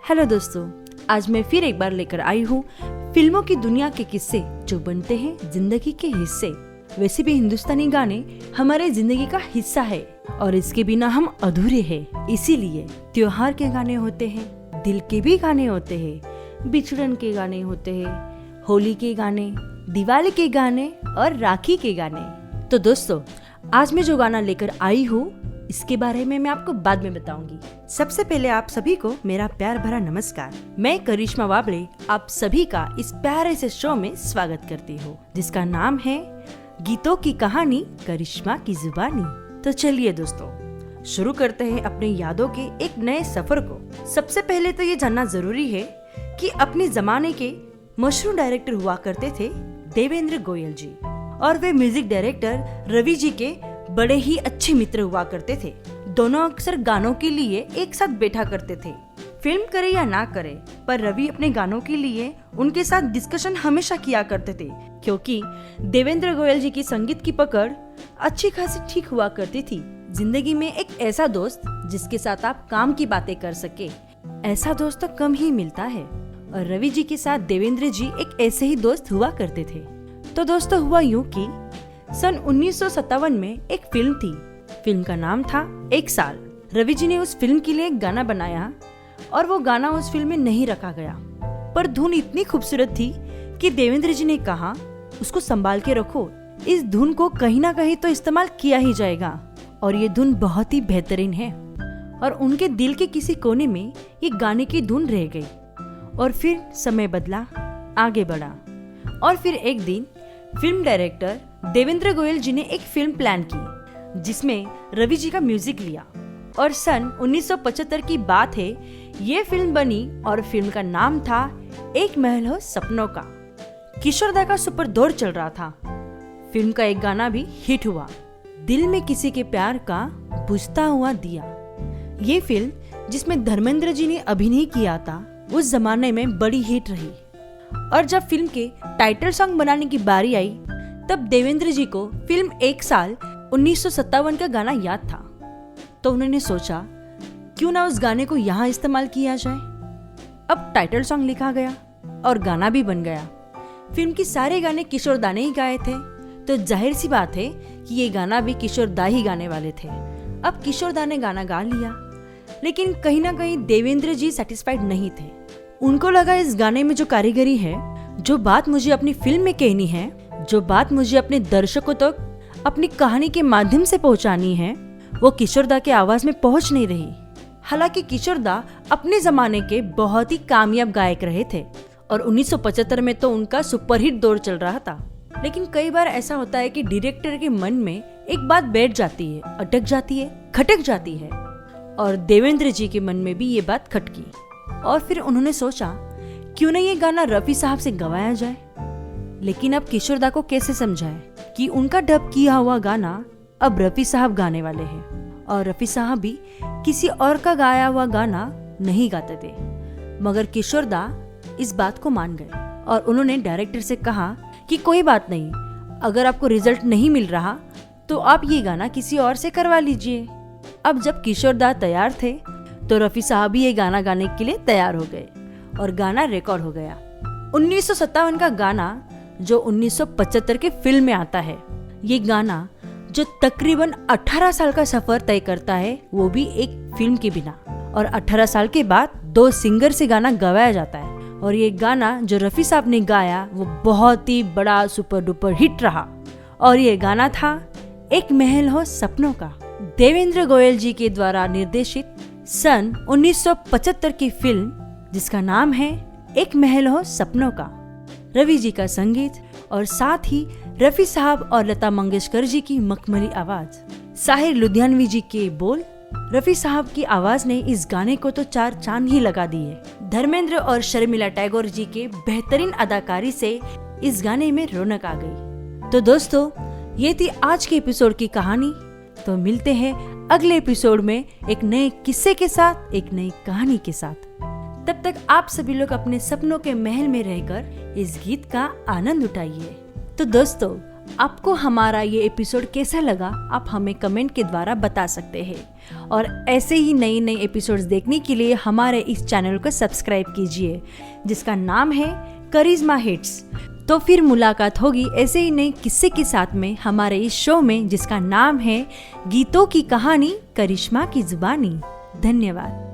Hello दोस्तों, आज मैं फिर एक बार लेकर आई हूँ फिल्मों की दुनिया के किस्से जो बनते हैं जिंदगी के हिस्से। वैसे भी हिंदुस्तानी गाने हमारे जिंदगी का हिस्सा है और इसके बिना हम अधूरे हैं। इसीलिए त्योहार के गाने होते हैं, दिल के भी गाने होते हैं, बिछड़न के गाने होते हैं, होली के गाने, दिवाली के गाने और राखी के गाने। तो दोस्तों, आज मैं जो गाना लेकर आई हूँ इसके बारे में मैं आपको बाद में बताऊंगी। सबसे पहले आप सभी को मेरा प्यार भरा नमस्कार। मैं करिश्मा वाबले आप सभी का इस प्यारे से शो में स्वागत करती हूँ जिसका नाम है गीतों की कहानी करिश्मा की जुबानी। तो चलिए दोस्तों, शुरू करते हैं अपने यादों के एक नए सफर को। सबसे पहले तो ये जानना जरूरी है कि अपने जमाने के मशहूर डायरेक्टर हुआ करते थे देवेंद्र गोयल जी, और वे म्यूजिक डायरेक्टर रवि जी के बड़े ही अच्छे मित्र हुआ करते थे। दोनों अक्सर गानों के लिए एक साथ बैठा करते थे। फिल्म करे या ना करे, पर रवि अपने गानों के लिए उनके साथ डिस्कशन हमेशा किया करते थे, क्योंकि देवेंद्र गोयल जी की संगीत की पकड़ अच्छी खासी ठीक हुआ करती थी। जिंदगी में एक ऐसा दोस्त जिसके साथ आप काम की बातें कर सके, ऐसा दोस्त तो कम ही मिलता है, और रवि जी के साथ देवेंद्र जी एक ऐसे ही दोस्त हुआ करते थे। तो दोस्तों, हुआ यूं कि सन 1957 में एक फिल्म थी। फिल्म का नाम था एक साल। रवि जी ने उस फिल्म के लिए एक गाना बनाया और वो गाना उस फिल्म में नहीं रखा गया, पर धुन इतनी खूबसूरत थी कि देवेंद्र जी ने कहा उसको संभाल के रखो, इस धुन को कहीं ना कहीं तो इस्तेमाल किया ही जाएगा। और ये धुन बहुत ही बेहतरीन है, और उनके दिल के किसी कोने में ये गाने की धुन रह गई। और फिर समय बदला, आगे बढ़ा, और फिर एक दिन फिल्म डायरेक्टर देवेंद्र गोयल जी ने एक फिल्म प्लान की जिसमें रवि जी का म्यूजिक लिया, और सन 1975 की बात है, ये फिल्म बनी और फिल्म का नाम था एक महल हो सपनों का। किशोर दा का सुपर दौर चल रहा था। फिल्म का एक गाना भी हिट हुआ, दिल में किसी के प्यार का बुझता हुआ दिया। ये फिल्म जिसमें धर्मेंद्र जी ने अभिनय किया था उस जमाने में बड़ी हिट रही, और जब फिल्म के टाइटल सॉन्ग बनाने की बारी आई तब देवेंद्र जी को फिल्म एक साल 1957 का गाना याद था। तो उन्होंने सोचा क्यों ना उस गाने को यहाँ इस्तेमाल किया जाए। अब टाइटल सॉन्ग लिखा गया और गाना भी बन गया। फिल्म के सारे गाने किशोर दा ने ही गाए थे, तो जाहिर सी बात है कि ये गाना भी किशोर दा ही गाने वाले थे। अब किशोर दा ने गाना गा लिया, लेकिन कहीं ना कहीं देवेंद्र जी सेटिस्फाइड नहीं थे। उनको लगा इस गाने में जो कारीगरी है, जो बात मुझे अपनी फिल्म में कहनी है, जो बात मुझे अपने दर्शकों तक अपनी कहानी के माध्यम से पहुंचानी है, वो किशोर दा के आवाज में पहुंच नहीं रही। हालांकि किशोर दा अपने जमाने के बहुत ही कामयाब गायक रहे थे और 1975 में तो उनका सुपरहिट दौर चल रहा था। लेकिन कई बार ऐसा होता है कि डायरेक्टर के मन में एक बात बैठ जाती है, अटक जाती है, खटक जाती है, और देवेंद्र जी के मन में भी ये बात खटकी। और फिर उन्होंने सोचा क्यों न ये गाना रफी साहब से गवाया जाए। लेकिन अब किशोर दा को कैसे समझाए कि उनका डब किया हुआ गाना अब रफी साहब गाने वाले हैं, और रफी साहब भी किसी और का गाया हुआ गाना नहीं गाते थे। मगर किशोर दा इस बात को मान गए और उन्होंने डायरेक्टर से कहा कि कोई बात नहीं, अगर आपको रिजल्ट नहीं मिल रहा तो आप ये गाना किसी और से करवा लीजिए। अब जब किशोर दा तैयार थे तो रफी साहब भी ये गाना गाने के लिए तैयार हो गए और गाना रिकॉर्ड हो गया। 1957 का गाना जो 1975 के फिल्म में आता है, ये गाना जो तकरीबन 18 साल का सफर तय करता है, वो भी एक फिल्म के बिना, और 18 साल के बाद 2 सिंगर से गाना गवाया जाता है। और ये गाना जो रफी साहब ने गाया वो बहुत ही बड़ा सुपर डुपर हिट रहा, और ये गाना था एक महल हो सपनों का। देवेंद्र गोयल जी के द्वारा निर्देशित सन 1975 की फिल्म जिसका नाम है एक महल हो सपनों का। रवि जी का संगीत और साथ ही रफी साहब और लता मंगेशकर जी की मखमली आवाज, साहिर लुधियानवी जी के बोल, रफी साहब की आवाज ने इस गाने को तो 4 चांद ही लगा दिए। धर्मेंद्र और शर्मिला टैगोर जी के बेहतरीन अदाकारी से इस गाने में रौनक आ गई। तो दोस्तों, ये थी आज के एपिसोड की कहानी। तो मिलते हैं अगले एपिसोड में एक नए किस्से के साथ, एक नई कहानी के साथ। तब तक आप सभी लोग अपने सपनों के महल में रहकर इस गीत का आनंद उठाइए। तो दोस्तों, आपको हमारा ये एपिसोड कैसा लगा आप हमें कमेंट के द्वारा बता सकते हैं। और ऐसे ही नई नई एपिसोड्स देखने के लिए हमारे इस चैनल को सब्सक्राइब कीजिए जिसका नाम है करिश्मा हिट्स। तो फिर मुलाकात होगी ऐसे ही नए किस्से के साथ में हमारे इस शो में जिसका नाम है गीतों की कहानी करिश्मा की जुबानी। धन्यवाद।